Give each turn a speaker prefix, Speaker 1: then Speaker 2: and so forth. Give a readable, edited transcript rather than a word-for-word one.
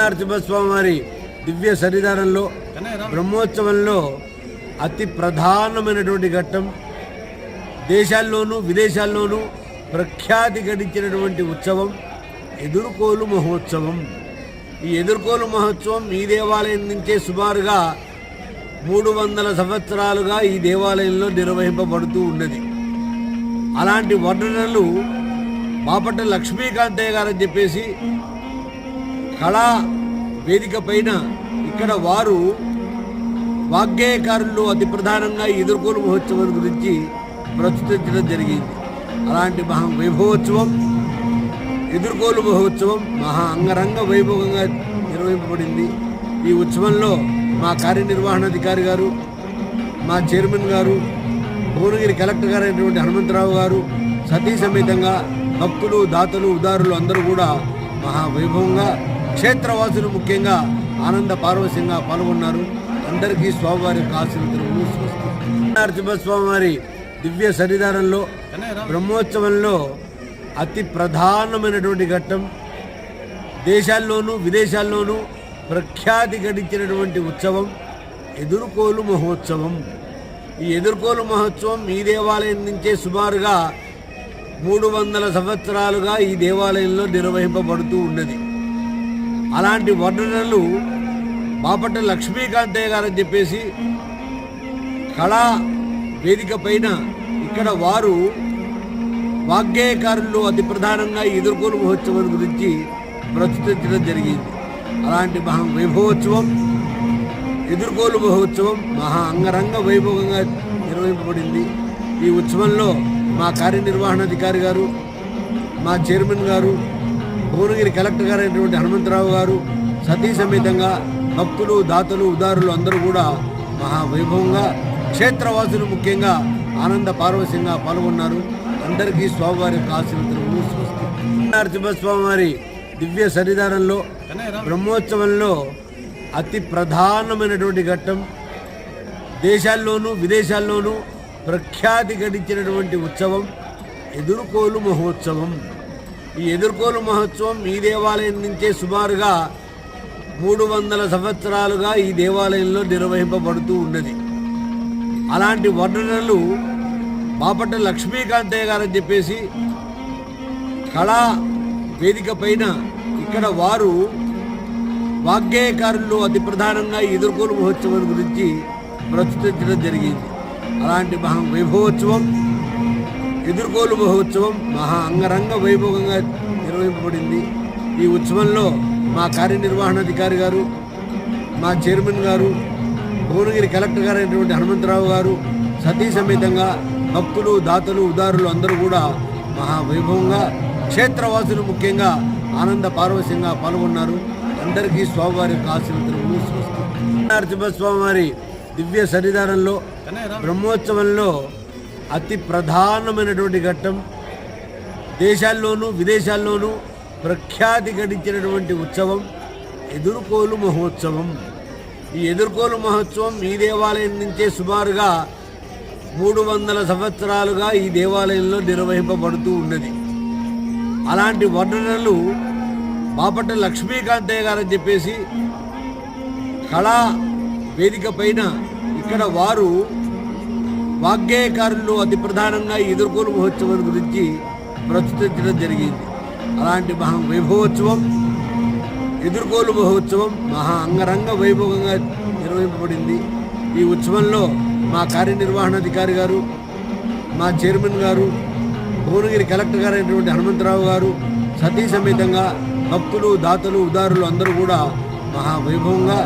Speaker 1: నరసింహస్వామి దివ్య సన్నిధానంలో బ్రహ్మోత్సవంలో అతి ప్రధానమైనటువంటి ఘట్టం. దేశాల్లోనూ విదేశాల్లోనూ ప్రఖ్యాతి గడించినటువంటి ఉత్సవం ఎదుర్కోలు మహోత్సవం. ఈ ఎదుర్కోలు మహోత్సవం ఈ దేవాలయం నుంచే సుమారుగా 300 సంవత్సరాలుగా ఈ దేవాలయంలో నిర్వహింపబడుతూ ఉన్నది. అలాంటి వర్ణనలు బాపట్ల లక్ష్మీకాంతయ్య గారని చెప్పేసి కళా వేదిక పైన ఇక్కడ వారు వాగ్గేయకారులు అతి ప్రధానంగా ఎదుర్కోలు మహోత్సవం గురించి ప్రస్తుతించడం జరిగింది. అలాంటి మహా వైభవోత్సవం ఎదుర్కోలు మహోత్సవం మహా అంగరంగ వైభవంగా నిర్వహింపబడింది. ఈ ఉత్సవంలో మా కార్యనిర్వహణాధికారి గారు, మా చైర్మన్ గారు, భువనగిరి కలెక్టర్ గారు అయినటువంటి హనుమంతరావు గారు సతీ సమేతంగా భక్తులు, దాతలు, ఉదారులు అందరూ కూడా మహావైభవంగా, క్షేత్రవాసులు ముఖ్యంగా ఆనంద పారవశ్యంగా పాల్గొన్నారు. అందరికీ స్వామివారి ఆశీర్వాదాలు. నరసింహస్వామి దివ్య సన్నిధానంలో బ్రహ్మోత్సవంలో అతి ప్రధానమైనటువంటి ఘట్టం. దేశాల్లోనూ విదేశాల్లోనూ ప్రఖ్యాతి గడించినటువంటి ఉత్సవం ఎదుర్కోలు మహోత్సవం. ఈ ఎదుర్కోలు మహోత్సవం ఈ దేవాలయం నుంచే సుమారుగా 300 సంవత్సరాలుగా ఈ దేవాలయంలో నిర్వహింపబడుతూ ఉన్నది. అలాంటి వర్ణనలు బాపట్ల లక్ష్మీకాంతయ్య గారని చెప్పేసి కళా వేదిక పైన ఇక్కడ వారు వాగ్గేయకారులు అతి ప్రధానంగా ఎదుర్కోలు మహోత్సవం గురించి ప్రస్తుతించడం జరిగింది. అలాంటి మహా వైభవోత్సవం ఎదుర్కోలు మహోత్సవం మహా అంగరంగ వైభవంగా నిర్వహింపబడింది. ఈ ఉత్సవంలో మా కార్యనిర్వహణాధికారి గారు, మా చైర్మన్ గారు, భువనగిరి కలెక్టర్ గారు అయినటువంటి హనుమంతరావు గారు సతీ సమేతంగా భక్తులు, దాతలు, ఉదారులు అందరూ కూడా మహావైభవంగా, క్షేత్రవాసులు ముఖ్యంగా ఆనంద పారవశ్యంగా పాల్గొన్నారు. అందరికీ స్వామివారి ఆశీర్వాదాలు. నరసింహస్వామి దివ్య సన్నిధానంలో బ్రహ్మోత్సవంలో అతి ప్రధానమైనటువంటి ఘట్టం. దేశాల్లోనూ విదేశాల్లోనూ ప్రఖ్యాతి గడించినటువంటి ఉత్సవం ఎదుర్కోలు మహోత్సవం. ఈ ఎదుర్కోలు మహోత్సవం ఈ దేవాలయం నుంచే సుమారుగా 300 సంవత్సరాలుగా ఈ దేవాలయంలో నిర్వహింపబడుతూ ఉన్నది. అలాంటి వర్ణనలు బాపట్ల లక్ష్మీకాంతయ్య గారని చెప్పేసి కళా వేదిక పైన ఇక్కడ వారు వాగ్గేయకారులు అతి ప్రధానంగా ఎదుర్కోలు మహోత్సవం గురించి ప్రస్తుతించడం జరిగింది. అలాంటి మహా వైభవోత్సవం ఎదుర్కోలు మహోత్సవం మహా అంగరంగ వైభవంగా నిర్వహింపబడింది. ఈ ఉత్సవంలో మా కార్యనిర్వహణాధికారి గారు, మా చైర్మన్ గారు, భువనగిరి కలెక్టర్ గారు అయినటువంటి హనుమంతరావు గారు సతీ సమేతంగా భక్తులు, దాతలు, ఉదారులు అందరూ కూడా మహావైభవంగా, క్షేత్రవాసులు ముఖ్యంగా ఆనంద పారవశ్యంగా పాల్గొన్నారు. అందరికీ స్వామివారి ఆశీర్వాదాలు. నరసింహస్వామి దివ్య సన్నిధానంలో బ్రహ్మోత్సవంలో అతి ప్రధానమైనటువంటి ఘట్టం. దేశాల్లోనూ విదేశాల్లోనూ ప్రఖ్యాతి గడించినటువంటి ఉత్సవం ఎదుర్కోలు మహోత్సవం. ఈ ఎదుర్కోలు మహోత్సవం ఈ దేవాలయం నుంచే సుమారుగా 300 సంవత్సరాలుగా ఈ దేవాలయంలో నిర్వహింపబడుతూ ఉన్నది. అలాంటి వర్ణనలు బాపట్ల లక్ష్మీకాంతయ్య గారని చెప్పేసి కళా వేదిక పైన ఇక్కడ వారు వాగ్గేయకారులు అతి ప్రధానంగా ఎదుర్కోలు మహోత్సవం గురించి ప్రస్తుతించడం జరిగింది. అలాంటి మహా వైభవోత్సవం ఎదుర్కోలు మహోత్సవం మహా అంగరంగ వైభవంగా నిర్వహింపబడింది. ఈ ఉత్సవంలో మా కార్యనిర్వహణాధికారి గారు, మా చైర్మన్ గారు, భువనగిరి కలెక్టర్ గారు అయినటువంటి హనుమంతరావు గారు సతీ సమేతంగా భక్తులు, దాతలు, ఉదారులు అందరూ కూడా మహావైభవంగా,